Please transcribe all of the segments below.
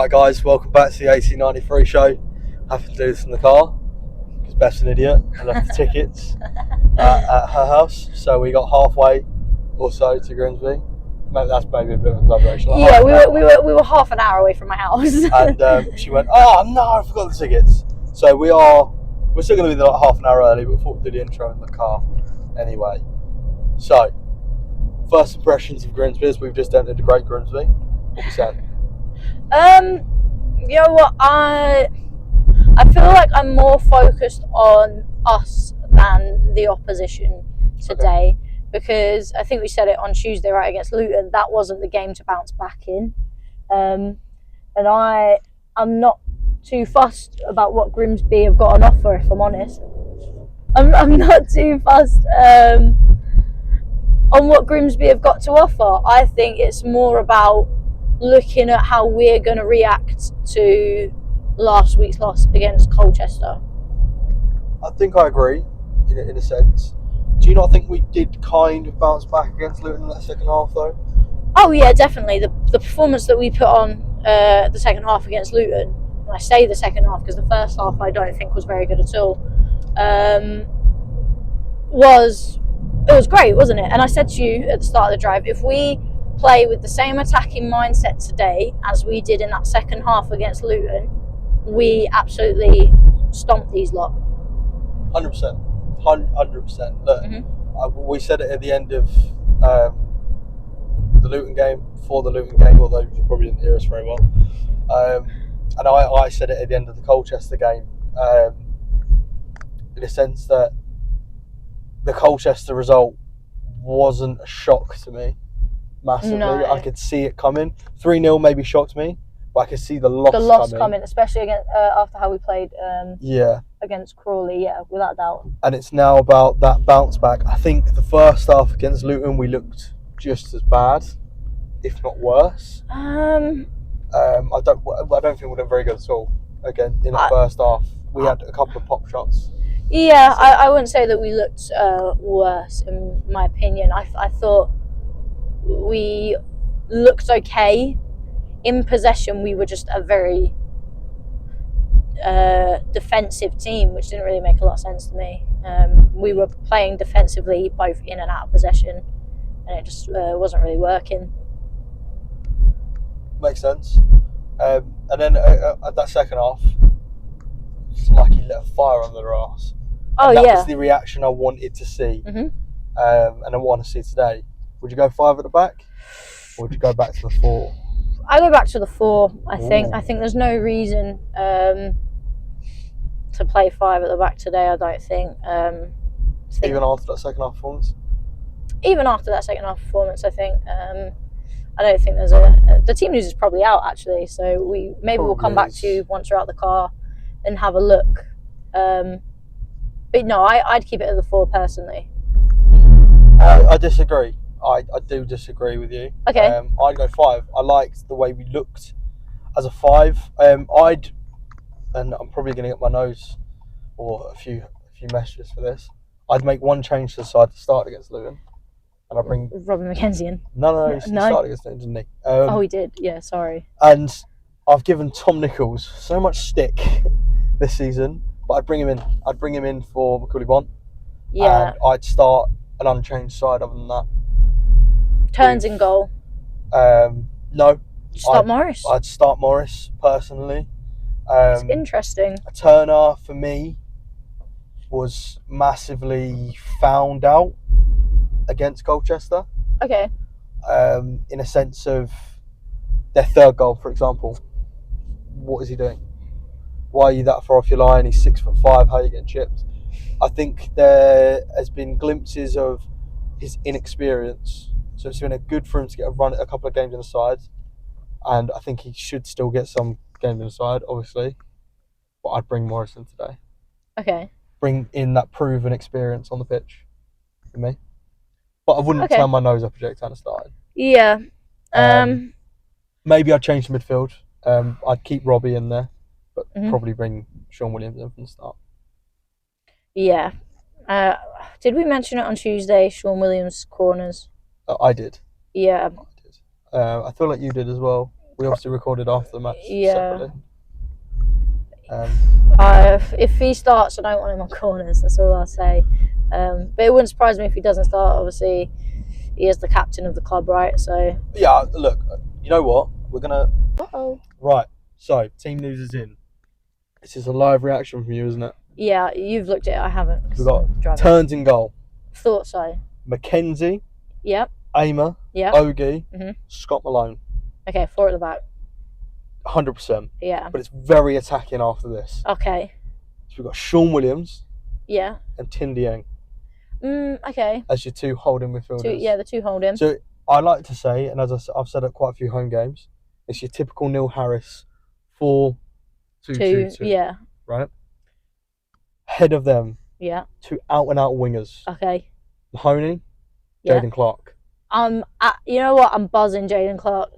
Right, guys, welcome back to the 1893 show. Happy to do this in the car because Beth's an idiot and left the tickets at her house. So we got halfway or so to Grimsby. That's maybe a bit of an exaggeration. Like yeah, we were half an hour away from my house. And she went, "Oh no, I forgot the tickets." So we're still going to be there like half an hour early, but we thought we'd do the intro in the car anyway. So first impressions of Grimsby is we've just entered the Great Grimsby. What we said? You know what? I feel like I'm more focused on us than the opposition today, because I think we said it on Tuesday, right, against Luton. That wasn't the game to bounce back in, and I'm not too fussed about what Grimsby have got on offer. If I'm honest, I'm not too fussed on what Grimsby have got to offer. I think it's more about looking at how we're going to react to last week's loss against Colchester. I think I agree in a sense. Do you not think we did kind of bounce back against Luton in that second half though? Oh yeah, definitely. The performance that we put on the second half against Luton, and I say the second half because the first half I don't think was very good at all, was great, wasn't it? And I said to you at the start of the drive, if we play with the same attacking mindset today as we did in that second half against Luton, we absolutely stomped these lot. 100%. Look, we said it at the end of the Luton game, before the Luton game, although you probably didn't hear us very well. And I said it at the end of the Colchester game, in a sense that the Colchester result wasn't a shock to me. Massively, no. I could see it coming. 3-0 maybe shocked me, but I could see the loss coming, especially against, after how we played against Crawley, without doubt. And it's now about that bounce back. I think the first half against Luton we looked just as bad, if not worse. I don't think we did very good at all. Again, in the first half, we had a couple of pop shots. Yeah, I wouldn't say that we looked worse, in my opinion. I thought we looked okay. In possession, we were just a very defensive team, which didn't really make a lot of sense to me. We were playing defensively both in and out of possession, and it just wasn't really working. Makes sense. And then at that second half, it's like he lit a fire under their arse. That was the reaction I wanted to see, and I want to see today. Would you go 5 at the back, or would you go back to the 4? I go back to the 4. I think there's no reason to play 5 at the back today. I don't think. Even after that second half performance. Even after that second half performance, I think. I don't think there's the team news is probably out actually. So we'll come back to you once we're out the car and have a look. But no, I'd keep it at the 4 personally. I disagree. I do disagree with you. Okay. I'd go 5. I liked the way we looked as a 5. And I'm probably going to get my nose or a few messages for this. I'd make one change to the side to start against Luton, and I bring Robin McKenzie in. No, he started against Luton, didn't he? He did. Yeah, sorry. And I've given Tom Nichols so much stick this season, but I'd bring him in. I'd bring him in for Macaulay Bont. Yeah. And I'd start an unchanged side other than that. Turns in goal. No. Morris. I'd start Morris personally. It's interesting. Turner for me was massively found out against Colchester. Okay. In a sense of their third goal, for example. What is he doing? Why are you that far off your line? He's 6'5". How are you getting chipped? I think there has been glimpses of his inexperience. So it's been good for him to get a couple of games in the side. And I think he should still get some games in the side, obviously. But I'd bring Morrison today. Okay. Bring in that proven experience on the pitch for me. But I wouldn't turn my nose up a Jake Tanner started. Yeah. Maybe I'd change the midfield. I'd keep Robbie in there, but probably bring Sean Williams in from the start. Yeah. Did we mention it on Tuesday, Sean Williams' corners? I did. Yeah. I did. I feel like you did as well. We obviously recorded after the match separately. If he starts, I don't want him on corners. That's all I'll say. But it wouldn't surprise me if he doesn't start. Obviously, he is the captain of the club, right? So yeah, look, you know what? We're gonna. Uh-oh. Right. So team news is in. This is a live reaction from you, isn't it? Yeah, you've looked at it. I haven't. We've got turns in goal. Thought so. Mackenzie. Yep. Aimer. Yep. Ogie. Mm-hmm. Scott Malone. Okay, 4 at the back. 100%. Yeah. But it's very attacking after this. Okay. So we've got Sean Williams. Yeah. And Tin Dieng. Okay. As your two holding midfielders. The two holding. So I like to say, and as I've said at quite a few home games, it's your typical Neil Harris 4-2-2-2. Yeah. Right? Head of them. Yeah. 2 out-and-out wingers. Okay. Mahoney. Yeah. Jaden Clark. You know what? I'm buzzing. Jaden Clark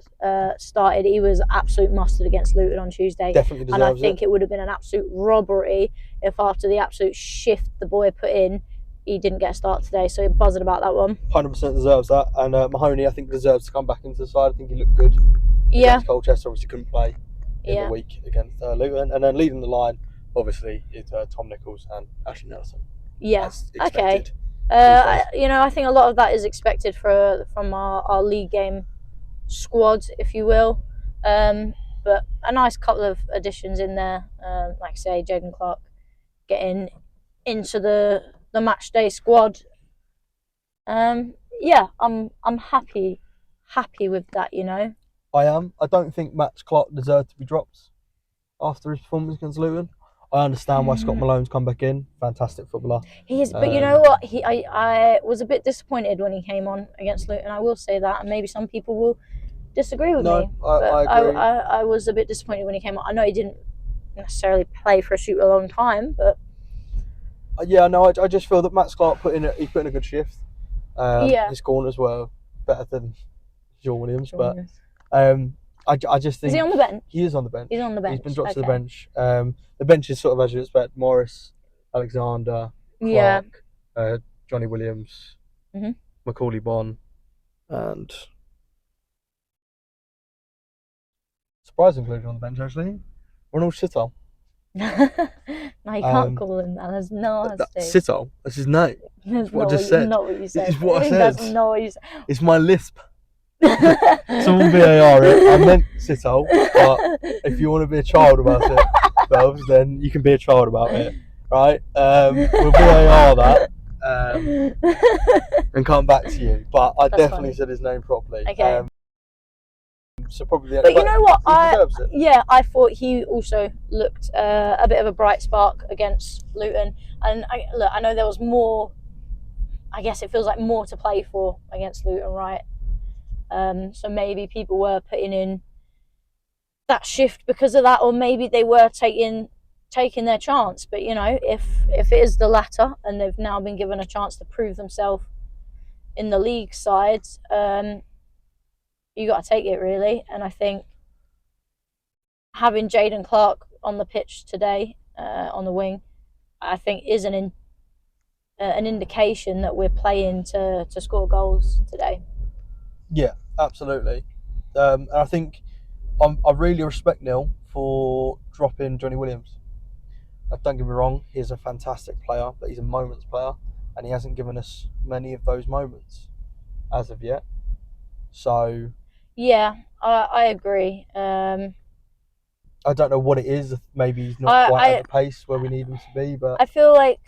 started. He was absolute mustard against Luton on Tuesday. Definitely deserves it. And I think it would have been an absolute robbery if after the absolute shift the boy put in, he didn't get a start today. So buzzing about that one. 100% deserves that. And Mahoney, I think, deserves to come back into the side. I think he looked good. Yeah. Against Colchester, obviously couldn't play in the week against Luton. And then leading the line, obviously, is Tom Nichols and Ashley Nelson. Yeah. Okay. I think a lot of that is expected from our league game squad, if you will. But a nice couple of additions in there. Like I say, Jaden Clark getting into the Matchday squad. I'm happy with that. You know. I am. I don't think Matt Clark deserved to be dropped after his performance against Luton. I understand why Scott Malone's come back in. Fantastic footballer. He is, but you know what? I was a bit disappointed when he came on against Luton. I will say that, and maybe some people will disagree with me. I agree. I was a bit disappointed when he came on. I know he didn't necessarily play for a super long time, but I just feel that Matt Clark put in a good shift. His corners were better than Sean Williams, I just think... Is he on the bench? He is on the bench. He's on the bench. He's been dropped to the bench. The bench is sort of as you expect. Morris, Alexander, Clark, Johnny Williams, Macaulay Bonne, and... surprise inclusion on the bench, actually. Ronald Sittle. No, you can't call him that. That's nasty. Sittle? That's his name. That's what I just said. Not what you said. It's what I said. That's not what you said. It's my lisp. Someone VAR it. I meant Sittle, but if you want to be a child about it, Bells, then you can be a child about it, right? We'll VAR that and come back to you. But I definitely said his name properly. Okay. So probably. But you know what? I thought he also looked a bit of a bright spark against Luton, and I know there was more. I guess it feels like more to play for against Luton, right? So maybe people were putting in that shift because of that, or maybe they were taking their chance. But you know, if it is the latter, and they've now been given a chance to prove themselves in the league side, you got to take it really. And I think having Jaden Clark on the pitch today, on the wing, I think is an indication that we're playing to score goals today. Yeah, absolutely. And I think I really respect Neil for dropping Johnny Williams. Don't get me wrong, he's a fantastic player, but he's a moments player, and he hasn't given us many of those moments as of yet. So yeah, I agree. I don't know what it is. Maybe he's not quite at the pace where we need him to be, but I feel like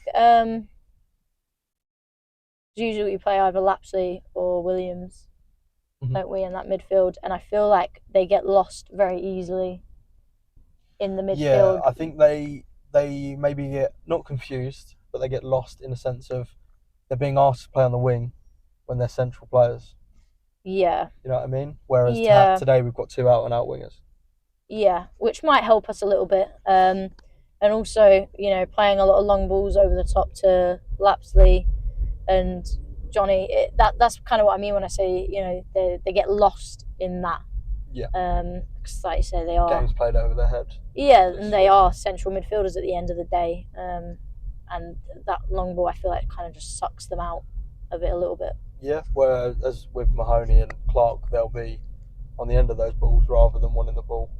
usually we play either Lapsley or Williams, don't we, in that midfield? And I feel like they get lost very easily in the midfield. Yeah, I think they maybe get not confused, but they get lost in the sense of they're being asked to play on the wing when they're central players. Yeah. You know what I mean? Whereas today we've got 2 out-and-out wingers. Yeah, which might help us a little bit. And also, you know, playing a lot of long balls over the top to Lapsley and Johnny. That's kind of what I mean when I say, you know, they get lost in that. Yeah. Because like you say, they are games played over their head. Yeah, and they are central midfielders at the end of the day. And that long ball, I feel like, kind of just sucks them out of it a little bit. Yeah, whereas with Mahoney and Clark, they'll be on the end of those balls rather than winning the ball.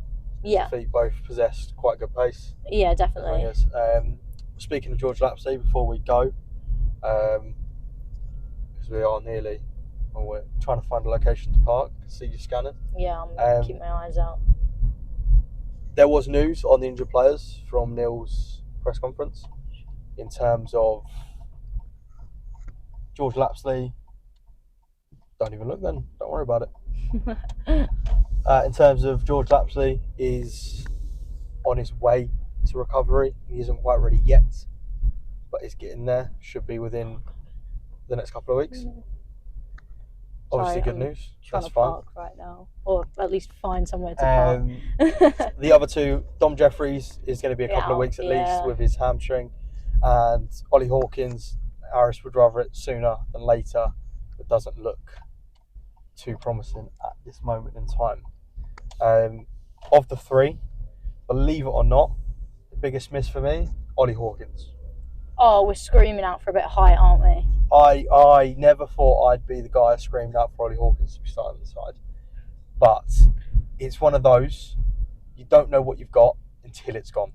Yeah. Feet both possessed quite good pace. Yeah, definitely. Speaking of George Lapsley, before we go, because we are nearly, or we're trying to find a location to park. See you scanning. Yeah, I'm keeping my eyes out. There was news on the injured players from Neil's press conference in terms of George Lapsley. Don't even look then. Don't worry about it. In terms of George Lapsley is on his way to recovery. He isn't quite ready yet, but he's getting there. Should be within the next couple of weeks. Obviously, good news. Trying That's to fine. park right now, or at least find somewhere to park. The other two, Dom Jeffries is going to be a couple of weeks at least with his hamstring, and Ollie Hawkins. Harris would rather it sooner than later. It doesn't look too promising at this moment in time. Of the three, believe it or not, the biggest miss for me, Ollie Hawkins. Oh, we're screaming out for a bit of height, aren't we? I never thought I'd be the guy screaming out for Ollie Hawkins to be starting on the side. But it's one of those, you don't know what you've got until it's gone.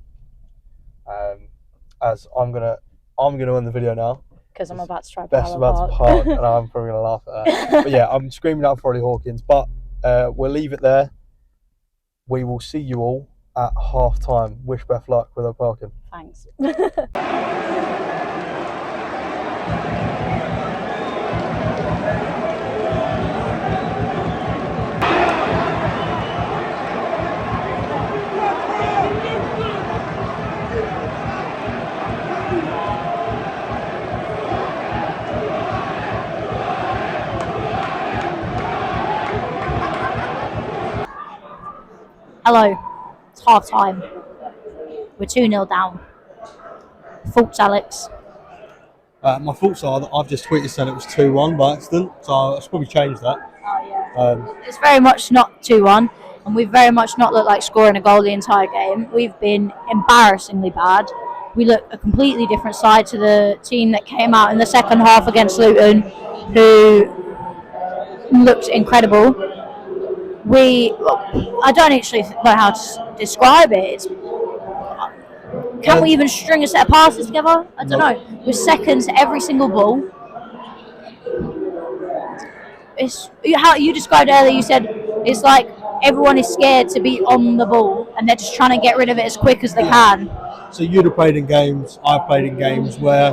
As I'm gonna end the video now. Because I'm about to try Beth's about to park and I'm probably going to laugh at that. But yeah, I'm screaming out for Ollie Hawkins. But we'll leave it there. We will see you all at half time. Wish Beth luck with her parking. Thanks. Hello, it's half time. We're 2-0 down. Thoughts, Alex? My thoughts are that I've just tweeted saying it was 2-1 by accident, so I should probably change that. Oh, yeah. It's very much not 2-1, and we've very much not looked like scoring a goal the entire game. We've been embarrassingly bad. We look a completely different side to the team that came out in the second half against Luton, who looked incredible. I don't actually know how to describe it. Can we even string a set of passes together? I don't know. We're second to every single ball. It's how you described it earlier. You said it's like everyone is scared to be on the ball and they're just trying to get rid of it as quick as they can. So you'd have played in games, I've played in games where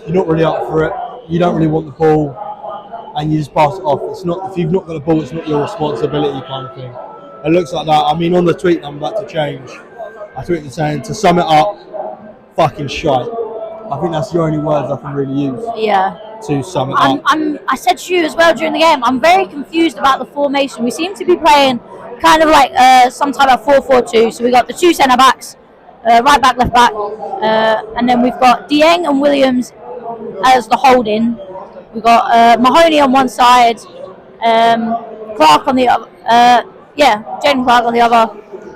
you're not really up for it, you don't really want the ball, and you just pass it off. It's not, if you've not got the ball, it's not your responsibility kind of thing. It looks like that. I mean, on the tweet I'm about to change, I tweeted saying, to sum it up, fucking shite. I think that's the only words I can really use. Yeah. To sum it up. I said to you as well during the game, I'm very confused about the formation. We seem to be playing kind of like some type of 4-4-2. So we got the two centre backs, right back, left back, and then we've got Dieng and Williams as the holding. We've got Mahoney on one side, Clark on the other. Jaden Clark on the other,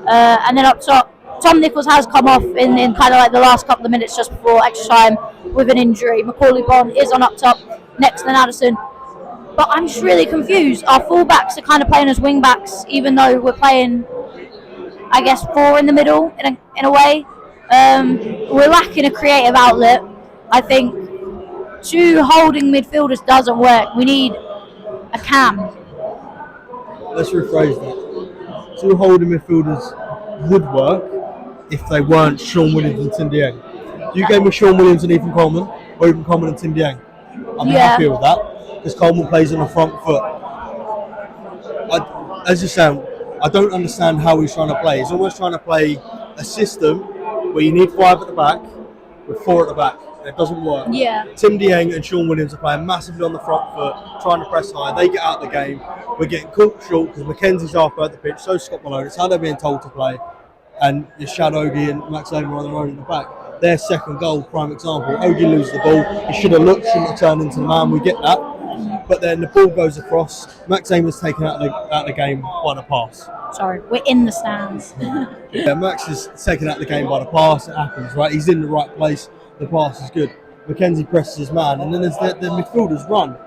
and then up top, Tom Nichols has come off in kind of like the last couple of minutes just before extra time with an injury. Macaulay Bond is on up top next to Addison. But I'm just really confused. Our full-backs are kind of playing as wing-backs, even though we're playing, I guess, four in the middle in a way. We're lacking a creative outlet. I think two holding midfielders doesn't work. We need a cam. Let's rephrase that. Two holding midfielders would work if they weren't Sean Williams and Tim Dieng. You gave me Sean Williams and Ethan Coleman, or Ethan Coleman and Tim Dieng. I'm happy with that, because Coleman plays on the front foot. As you say, I don't understand how he's trying to play. He's almost trying to play a system where you need five at the back with four at the back. It doesn't work. Yeah. Tim Dieng and Sean Williams are playing massively on the front foot, trying to press high. They get out of the game. We're getting caught short because Mackenzie's halfway at the pitch, so Scott Malone. It's how they're being told to play. And your Shad Ogie and Max Lamer on their own at the back. Their second goal, prime example. Ogie loses the ball. He should have looked, shouldn't have turned into the man. We get that. But then the ball goes across. Max Lamer's taken out of the game by the pass. Sorry, we're in the stands. Yeah, Max is taken out of the game by the pass. It happens, right? He's in the right place. The pass is good. Mackenzie presses his man, and then there's the midfielders run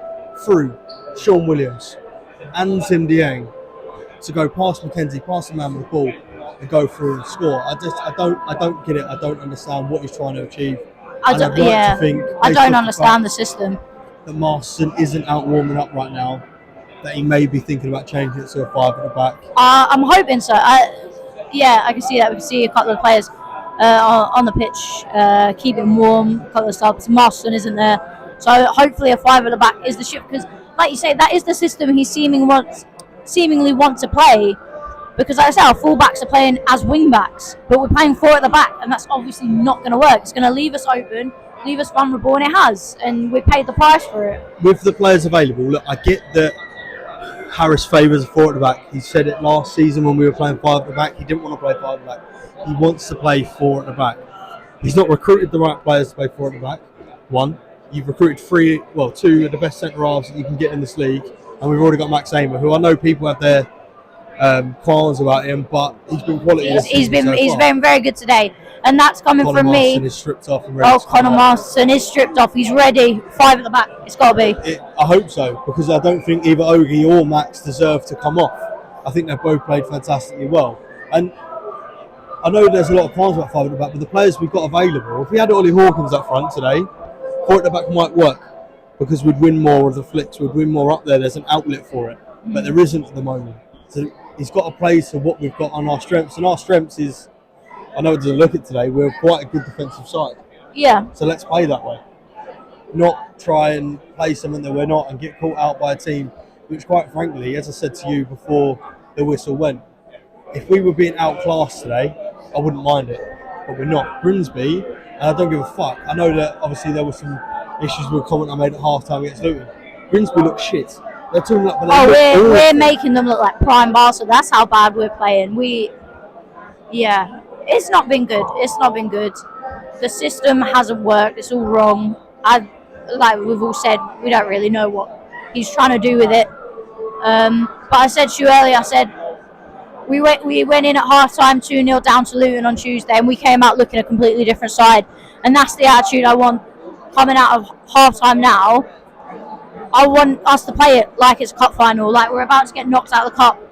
through Sean Williams and Tim Dieng. to go past McKenzie, past the man with the ball, and go through and score. I don't get it. I don't understand what he's trying to achieve. I don't understand the system. That Marston isn't out warming up right now, that he may be thinking about changing it to a 5 at the back. I'm hoping so. I can see that. We can see a couple of players on the pitch, keeping warm, a couple of subs. Marston isn't there. So hopefully a 5 at the back is the shift, because like you say, that is the system he seemingly wants to play. Because like I say, our fullbacks are playing as wing backs, but we're playing 4 at the back, and that's obviously not going to work. It's going to leave us open, leave us vulnerable, and it has, and we paid the price for it. With the players available, look, I get that Harris favours a 4 at the back. He said it last season when we were playing 5 at the back. He didn't want to play 5 at the back. He wants to play 4 at the back. He's not recruited the right players to play 4 at the back. One, you've recruited 2 of the best centre halves that you can get in this league, and we've already got Max Amer, who I know people have their qualms about him, but he's been quality. He's been very good today, and that's coming from me. Marston is stripped off and ready. Connor Marston is stripped off. He's ready. 5 at the back. It's got to be. I hope so, because I don't think either Ogie or Max deserve to come off. I think they've both played fantastically well, and I know there's a lot of qualms about 5 at the back, but the players we've got available, if we had Ollie Hawkins up front today, 4 at the back might work, because we'd win more of the flicks, we'd win more up there. There's an outlet for it, but there isn't at the moment. So he's got to play to what we've got on our strengths, and our strengths is, I know it doesn't look it today, we're quite a good defensive side. Yeah. So let's play that way. Not try and play something that we're not and get caught out by a team which, quite frankly, as I said to you before the whistle went, if we were being outclassed today, I wouldn't mind it. But we're not. Grimsby, and I don't give a fuck. I know that obviously there were some issues with a comment I made at half-time against Luton. Grimsby look shit. They're talking like, we're making them look like prime Barca. That's how bad we're playing. It's not been good. It's not been good. The system hasn't worked. It's all wrong. Like we've all said, we don't really know what he's trying to do with it. But I said to you earlier, I said we went in at half-time 2-0 down to Luton on Tuesday, and we came out looking a completely different side. And that's the attitude I want coming out of half-time now. I want us to play it like it's a cup final, like we're about to get knocked out of the cup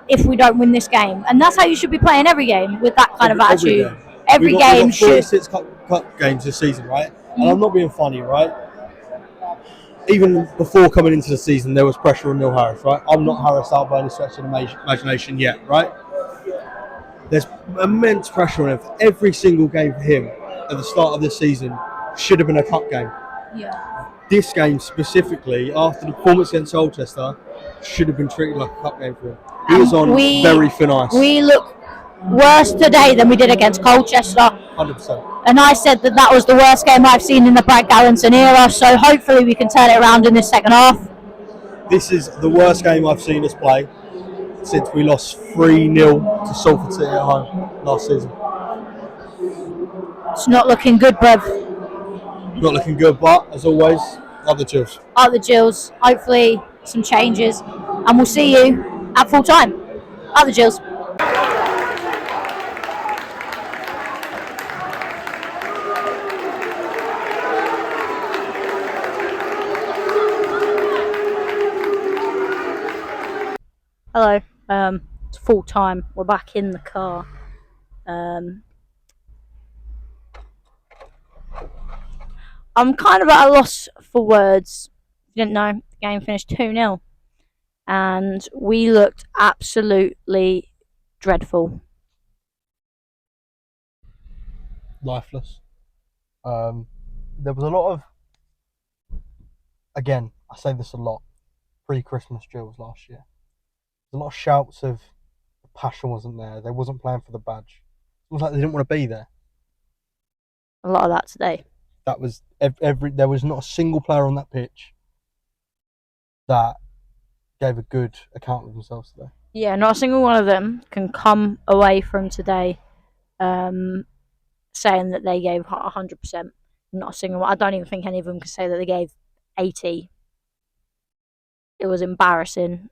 if we don't win this game. And that's how you should be playing every game, with that kind of attitude. Every game should. We've got 46 cup games this season, right? And I'm not being funny, right? Even before coming into the season, there was pressure on Neil Harris, right? I'm not Harris out by any stretch of the imagination yet, right? There's immense pressure on him. Every single game for him at the start of this season should have been a cup game. Yeah. This game specifically, after the performance against Colchester, should have been treated like a cup game for him. He was on very thin ice. We look worse today than we did against Colchester. 100%. And I said that was the worst game I've seen in the Brad Gallinson era, so hopefully we can turn it around in this second half. This is the worst game I've seen us play since we lost 3-0 to Salford City at home last season. It's not looking good, bruv. Not looking good, but as always, up the Gills. Up the Gills. Hopefully some changes, and we'll see you at full time. Up the Gills. Hello. It's full time. We're back in the car. I'm kind of at a loss for words. You didn't know, the game finished 2-0. And we looked absolutely dreadful. Lifeless. There was a lot of, again, I say this a lot, pre-Christmas drills last year. There's a lot of shouts of the passion wasn't there. They wasn't playing for the badge. It was like they didn't want to be there. A lot of that today. That was there was not a single player on that pitch that gave a good account of themselves today. Yeah, not a single one of them can come away from today saying that they gave 100%. Not a single one. I don't even think any of them can say that they gave 80. It was embarrassing.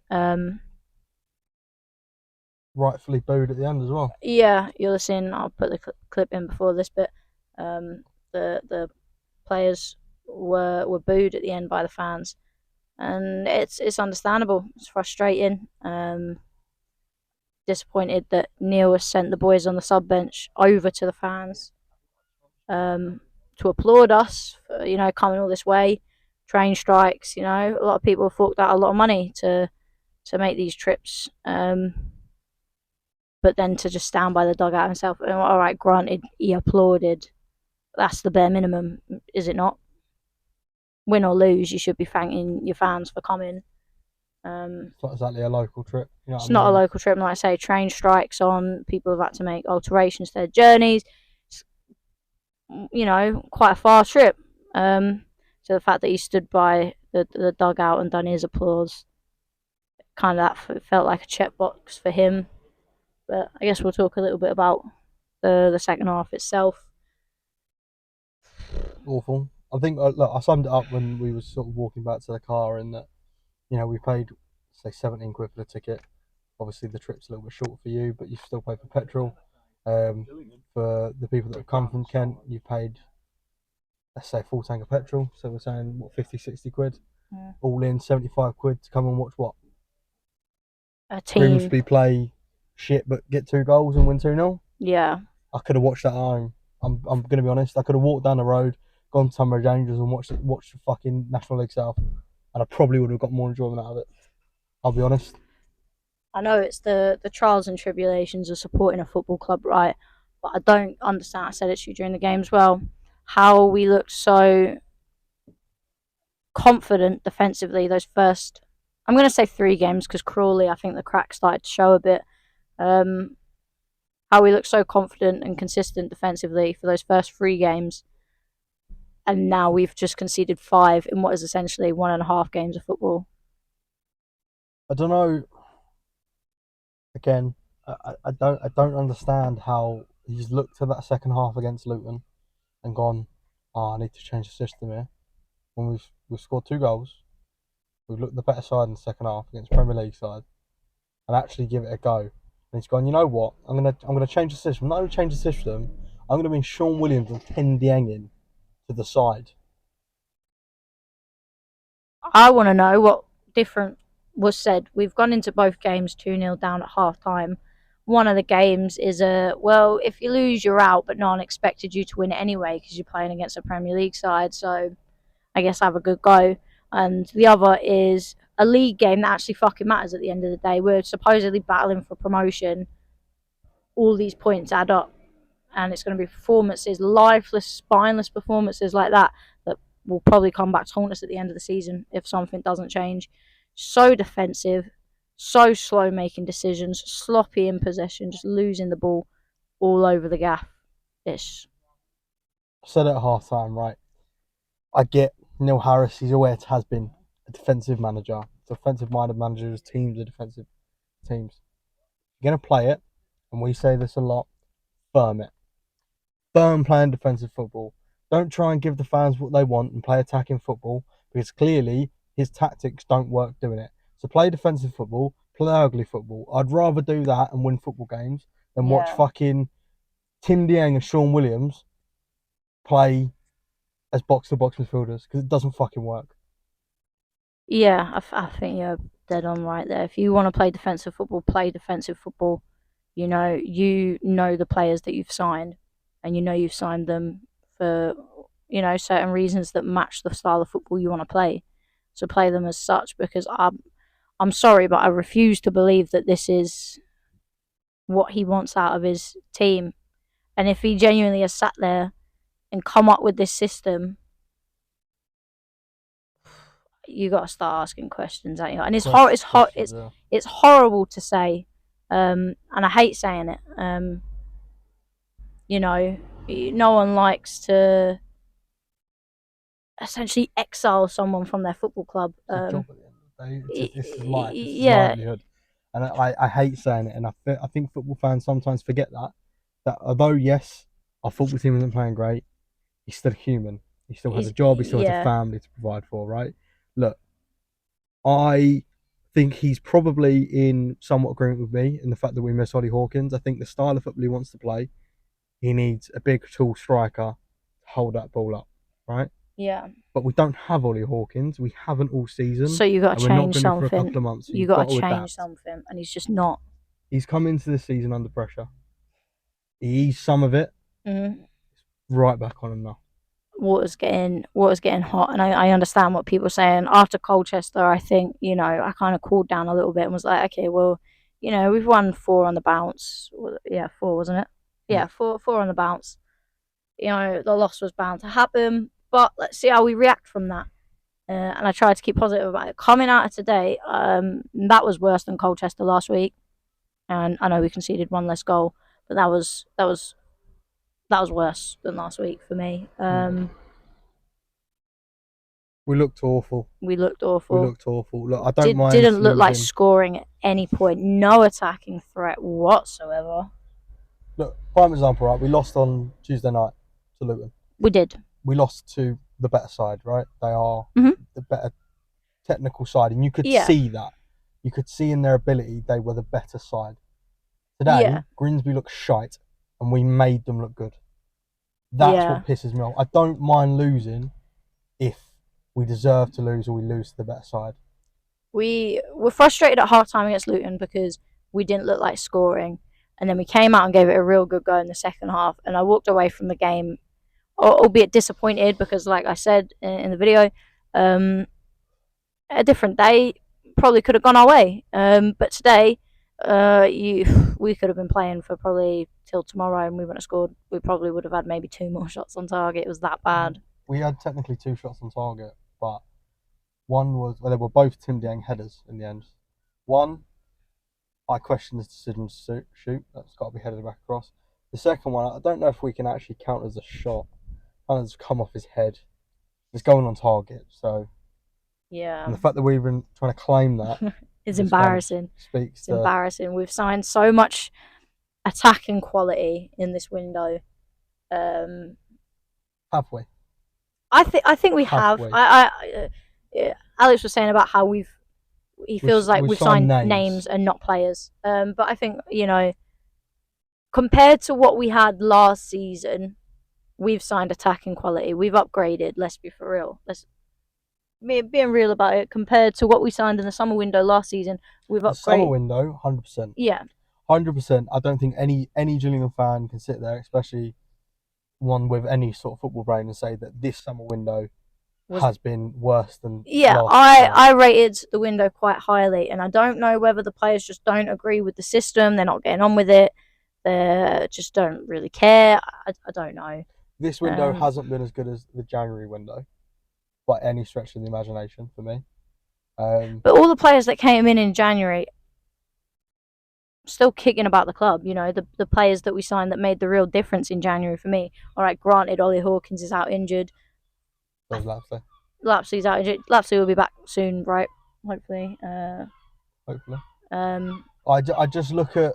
Rightfully booed at the end as well. Yeah, you'll listen. I'll put the clip in before this, but the players were booed at the end by the fans, and it's understandable. It's frustrating. disappointed that Neil has sent the boys on the sub bench over to the fans to applaud us for, coming all this way. Train strikes, a lot of people have forked out a lot of money to make these trips. But then to just stand by the dugout himself, all right, granted, he applauded. That's the bare minimum, is it not? Win or lose, you should be thanking your fans for coming. It's not exactly a local trip. You know It's what I not a mean? local trip, like I say. Train strikes on. People have had to make alterations to their journeys. It's, quite a far trip. So the fact that he stood by the dugout and done his applause, kind of that felt like a checkbox for him. But I guess we'll talk a little bit about the second half itself. Awful. I think look, I summed it up when we were sort of walking back to the car, in that we paid say 17 quid for the ticket. Obviously, the trip's a little bit short for you, but you still pay for petrol. For the people that have come from Kent, you paid, let's say, full tank of petrol. So we're saying, what, 50, 60 quid? Yeah. All in, 75 quid to come and watch what? A team. Grimsby play shit but get 2 goals and win 2-0? Yeah. I could have watched that at home. I'm going to be honest. I could have walked down the road, gone to Tunbridge Angels and watched the fucking National League South. And I probably would have got more enjoyment out of it. I'll be honest. I know it's the trials and tribulations of supporting a football club, right? But I don't understand. I said it to you during the game as well. How we looked so confident defensively those first, I'm going to say 3 games, because Crawley, I think the crack started to show a bit. How we looked so confident and consistent defensively for those first 3 games, and now we've just conceded 5 in what is essentially 1.5 games of football. I don't know. Again, I don't understand how he's looked at that second half against Luton and gone, I need to change the system here. When we've scored 2 goals, we've looked the better side in the second half against Premier League side, and actually give it a go. And he's gone, you know what? I'm gonna change the system. I'm not gonna change the system. I'm gonna bring Sean Williams and Ken Dieng in to the side. I want to know what different was said. We've gone into both games 2-0 down at half time. One of the games is if you lose, you're out, but no one expected you to win it anyway because you're playing against a Premier League side, so I guess have a good go. And the other is a league game that actually fucking matters at the end of the day. We're supposedly battling for promotion. All these points add up, and it's going to be performances, lifeless, spineless performances like that will probably come back to haunt us at the end of the season if something doesn't change. So defensive, so slow making decisions, sloppy in possession, just losing the ball all over the gaff. I said it at half time, right? I get Neil Harris, he's always has been a defensive manager. Defensive minded managers, teams are defensive teams. You're going to play it, and we say this a lot, firm it. Firm playing defensive football. Don't try and give the fans what they want and play attacking football, because clearly his tactics don't work doing it. So play defensive football, play ugly football. I'd rather do that and win football games than watch fucking Tim Dieng and Sean Williams play as box-to-box midfielders, because it doesn't fucking work. Yeah, I think you're dead on right there. If you want to play defensive football, play defensive football. You know the players that you've signed, and you've signed them for certain reasons that match the style of football you want to play. So play them as such, because I'm sorry, but I refuse to believe that this is what he wants out of his team. And if he genuinely has sat there and come up with this system, you got to start asking questions, ain't you? And it's it's horrible to say, and I hate saying it. No one likes to essentially exile someone from their football club. It's a job at the end of the day. This is life. This is livelihood. And I hate saying it, and I think football fans sometimes forget that although yes, our football team isn't playing great, he's still human. He still has a job. He still has a family to provide for. Right? Look, I think he's probably in somewhat agreement with me in the fact that we miss Ollie Hawkins. I think the style of football he wants to play, he needs a big, tall striker to hold that ball up. Right? Yeah. But we don't have Ollie Hawkins. We haven't all season. So you got to change something. For a couple of months, so you got to change something, and he's just not. He's come into the season under pressure. He eased some of it. Mm. Right back on him now. Water's getting hot, and I understand what people are saying. After Colchester, I think, I kind of cooled down a little bit and was like, okay, well, we've won 4 on the bounce. Yeah, 4, wasn't it? Yeah, 4 on the bounce. The loss was bound to happen, but let's see how we react from that. And I tried to keep positive about it. Coming out of today, that was worse than Colchester last week, and I know we conceded 1 less goal, but that was worse than last week for me. We looked awful. Look, Look, I don't mind. Didn't look like scoring at any point. No attacking threat whatsoever. Look, prime example, right? We lost on Tuesday night to Luton. We did. We lost to the better side, right? They are the better technical side, and you could see that. You could see in their ability they were the better side. Today, Grimsby looked shite, and we made them look good. That's what pisses me off. I don't mind losing if we deserve to lose or we lose to the better side. We were frustrated at half time against Luton because we didn't look like scoring, and then we came out and gave it a real good go in the second half, and I walked away from the game albeit disappointed because, like I said in the video, a different day probably could have gone our way, but today we could have been playing for probably till tomorrow and we wouldn't have scored. We probably would have had maybe 2 more shots on target. It was that bad. We had technically 2 shots on target, but one was, they were both Tim Dieng headers in the end. One, I question his decision to shoot. That's got to be headed back across. The second one, I don't know if we can actually count as a shot. Kind of just come off his head. It's going on target, so yeah. And the fact that we're even trying to claim that is embarrassing. It's embarrassing. We've signed so much attacking quality in this window. Have we? I think we have. Alex was saying about how he feels like we've signed names and not players. But I think, compared to what we had last season, we've signed attacking quality. We've upgraded. Let's be for real. Being real about it. Compared to what we signed in the summer window last season, we've upgraded. The summer window, 100%. Yeah. 100%. I don't think any Gillingham fan can sit there, especially one with any sort of football brain, and say that this summer window has been worse than I rated the window quite highly, and I don't know whether the players just don't agree with the system, they're not getting on with it, they just don't really care. I don't know. This window hasn't been as good as the January window by any stretch of the imagination for me. But all the players that came in January still kicking about the club, the players that we signed that made the real difference in January for me. All right, granted, Ollie Hawkins is out injured. Lapsley's out injured. Lapsley will be back soon, right? Hopefully. Hopefully. I just look at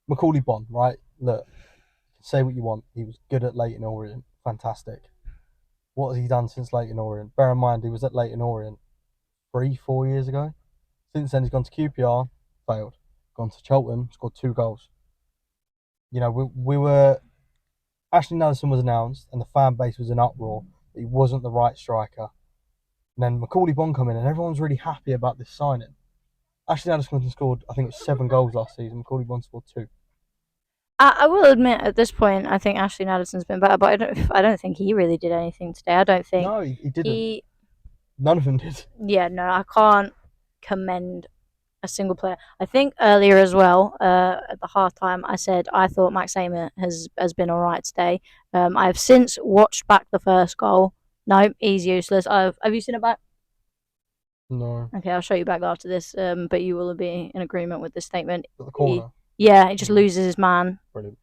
Macaulay Bonne, right? Look, say what you want. He was good at Leyton Orient. Fantastic. What has he done since Leyton Orient? Bear in mind, he was at Leyton Orient 3-4 years ago. Since then, he's gone to QPR, failed. Gone to Cheltenham, scored 2 goals. We were... Ashley Nelson was announced, and the fan base was in uproar that he wasn't the right striker. And then Macaulay Bonne come in, and everyone's really happy about this signing. Ashley Nelson scored, I think it was 7 goals last season. Macaulay Bonne scored 2. I will admit, at this point, I think Ashley Madison's been better, but I don't think he really did anything today. I don't think. No, he didn't. None of them did. Yeah, no, I can't commend a single player. I think earlier as well, at the half time, I said I thought Max Amer has been all right today. I have since watched back the first goal. No, he's useless. Have you seen it back? No. Okay, I'll show you back after this, but you will be in agreement with this statement. At the corner? He just loses his man. Brilliant.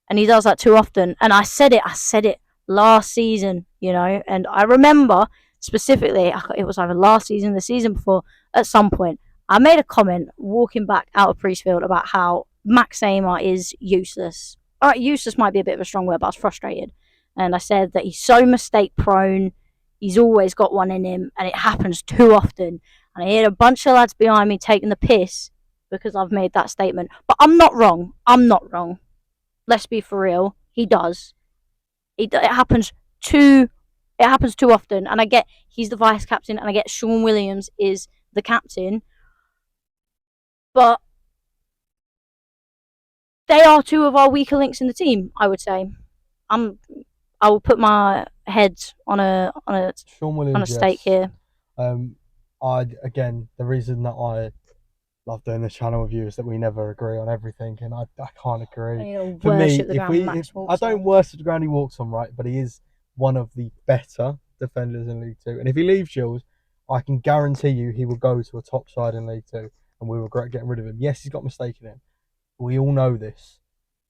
And he does that too often. And I said it last season, and I remember specifically, it was either last season, the season before, at some point, I made a comment walking back out of Priestfield about how Max Amer is useless. All right, useless might be a bit of a strong word, but I was frustrated. And I said that he's so mistake prone. He's always got one in him, and it happens too often. And I hear a bunch of lads behind me taking the piss because I've made that statement. But I'm not wrong. Let's be for real. He does. It happens too often. And I get he's the vice captain, and I get Sean Williams is the captain. But they are two of our weaker links in the team, I would say. I will put my head on a Sean Williams, stake here. The reason that I love doing this channel with you is that we never agree on everything, and I can't agree. For me, I don't worship the ground he walks on, right? But he is one of the better defenders in League Two, and if he leaves Jules, I can guarantee you he will go to a top side in League Two, and we will regret getting rid of him. Yes, he's got a mistake in him. We all know this,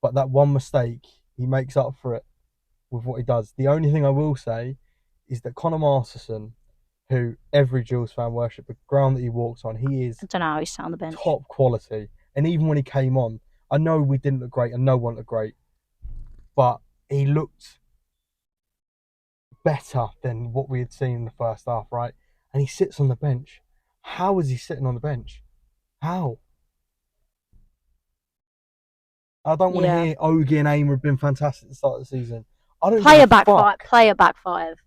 but that one mistake, he makes up for it with what he does. The only thing I will say is that Conor Masterson, who every Jules fan worship, the ground that he walks on, he is I don't know how he's sat on the bench. Top quality. And even when he came on, I know we didn't look great and no one looked great, but he looked better than what we had seen in the first half, right? And he sits on the bench. How is he sitting on the bench? How? I don't want to hear Ogie and Aimer have been fantastic at the start of the season. I don't play a back five. Play a back five.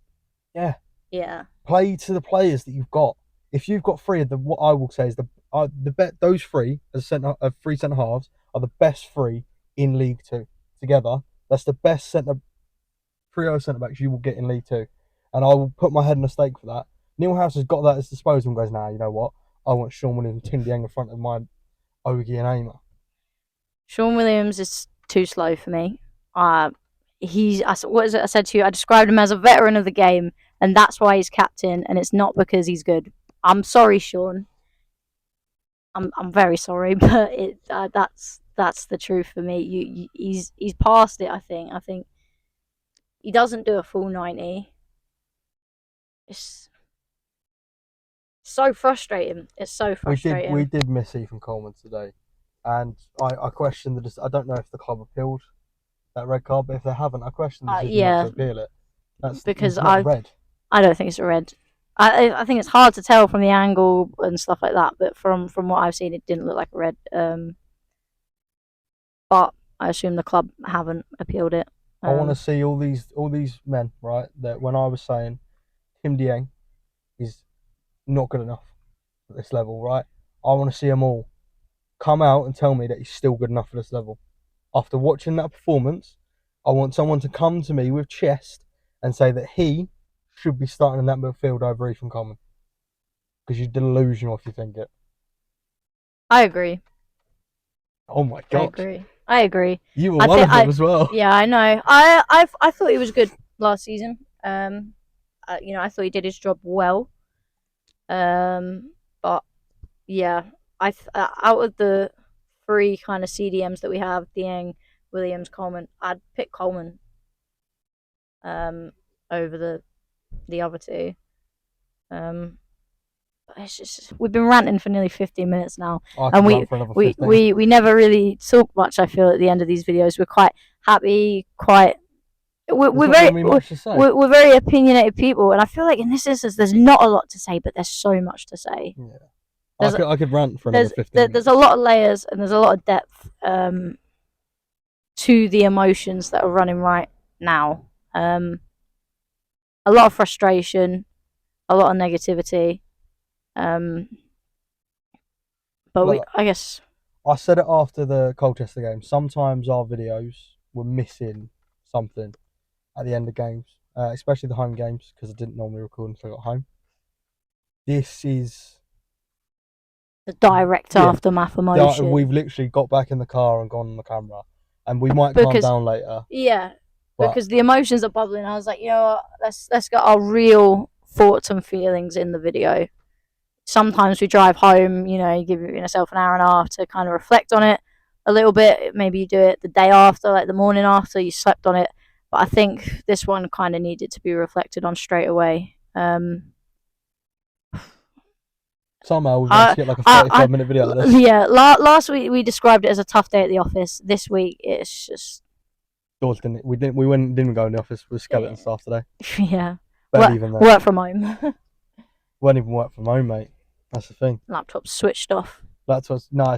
Yeah. Yeah. Play to the players that you've got. If you've got three of them, what I will say is those three as three centre halves are the best three in League Two together. That's the best trio centre backs you will get in League Two, and I will put my head on a stake for that. Neil House has got that at his disposal and goes, "Nah, you know what? I want Sean Williams and Tim Dieng in front of my Ogie and Aimer." Sean Williams is too slow for me. What is it I said to you? I described him as a veteran of the game, and that's why he's captain, and it's not because he's good. I'm sorry, Sean. I'm very sorry, but that's the truth for me. He's past it. I think he doesn't do a full 90. It's so frustrating. It's so frustrating. We did miss Ethan Coleman today, and I question I don't know if the club appealed that red card, but if they haven't, I question the decision not to appeal it. That's because red. I don't think it's a red. I think it's hard to tell from the angle and stuff like that, but from what I've seen, it didn't look like a red. But I assume the club haven't appealed it. I want to see all these men, right? That when I was saying Tim Dieng is not good enough at this level, right? I want to see them all come out and tell me that he's still good enough for this level. After watching that performance, I want someone to come to me with chest and say that he should be starting in that midfield over Ethan Coleman. Because you're delusional if you think it. I agree. Oh my god. I agree. You were one of them as well. Yeah, I know. I thought he was good last season. I thought he did his job well. But yeah, out of the three kind of CDMs that we have, Dieng, Williams, Coleman, I'd pick Coleman over the other two. It's just we've been ranting for nearly 15 minutes now, and we never really talk much. I feel at the end of these videos, we're quite happy, we're very opinionated people, and I feel like in this instance, there's not a lot to say, but there's so much to say. Yeah, I could rant for another 15 minutes. There's a lot of layers and there's a lot of depth to the emotions that are running right now. A lot of frustration, a lot of negativity. I guess I said it after the Colchester game. Sometimes our videos were missing something at the end of games, especially the home games, because I didn't normally record until I got home. This is the direct aftermath emotion. We've literally got back in the car and gone on the camera, and we might calm down later. Yeah, because the emotions are bubbling. I was like, you know what? Let's get our real thoughts and feelings in the video. Sometimes we drive home, you give yourself an hour and a half to kind of reflect on it a little bit. Maybe you do it the day after, like the morning after you slept on it. But I think this one kind of needed to be reflected on straight away. Somehow we managed to get like a 35-minute video of this. Yeah, last week we described it as a tough day at the office. This week it's just... We didn't go in the office with skeleton staff today. Yeah. Work from home. Won't even work from home, mate. That's the thing. Laptop's switched off. It's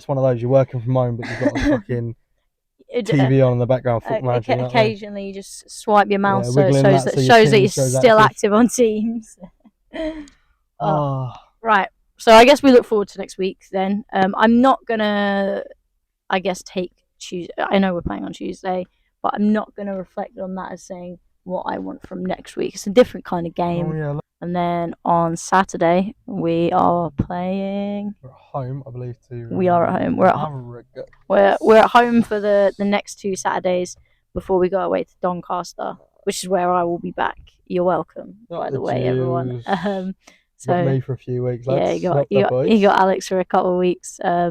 one of those, you're working from home, but you've got a fucking TV on in the background. Occasionally you just swipe your mouse so it shows that you're still active on Teams. Right. So I guess we look forward to next week then. I'm not going to, take Tuesday. I know we're playing on Tuesday, but I'm not going to reflect on that as saying what I want from next week. It's a different kind of game. Oh, yeah. And then on Saturday, we are playing. We're at home, I believe, We are at home. We're at home for the next 2 Saturdays before we go away to Doncaster, which is where I will be back. You're welcome, by the way, everyone. So got me for a few weeks, lads. Yeah, you got Alex for a couple of weeks. I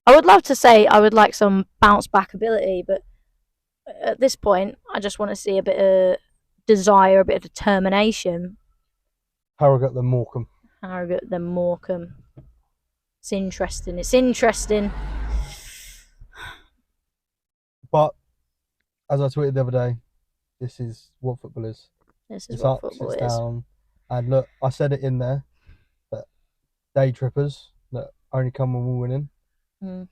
would love to say I would like some bounce back ability, but at this point, I just want to see a bit of desire, a bit of determination. Harrogate then Morecambe. Harrogate then Morecambe. It's interesting. But as I tweeted the other day, this is what football is. It's up, football it's is. down. And look, I said it in there that day trippers that only come when we're winning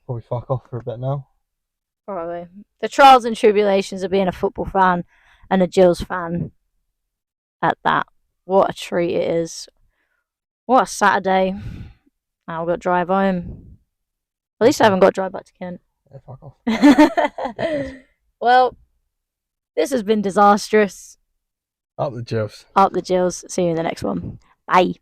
probably fuck off for a bit now. Probably. The trials and tribulations of being a football fan and a Gills fan at that. What a treat it is. What a Saturday. Now we've got to drive home. At least I haven't got to drive back to Kent. Yeah, fuck off. Well, this has been disastrous. Up the Gills. Up the Gills. See you in the next one. Bye.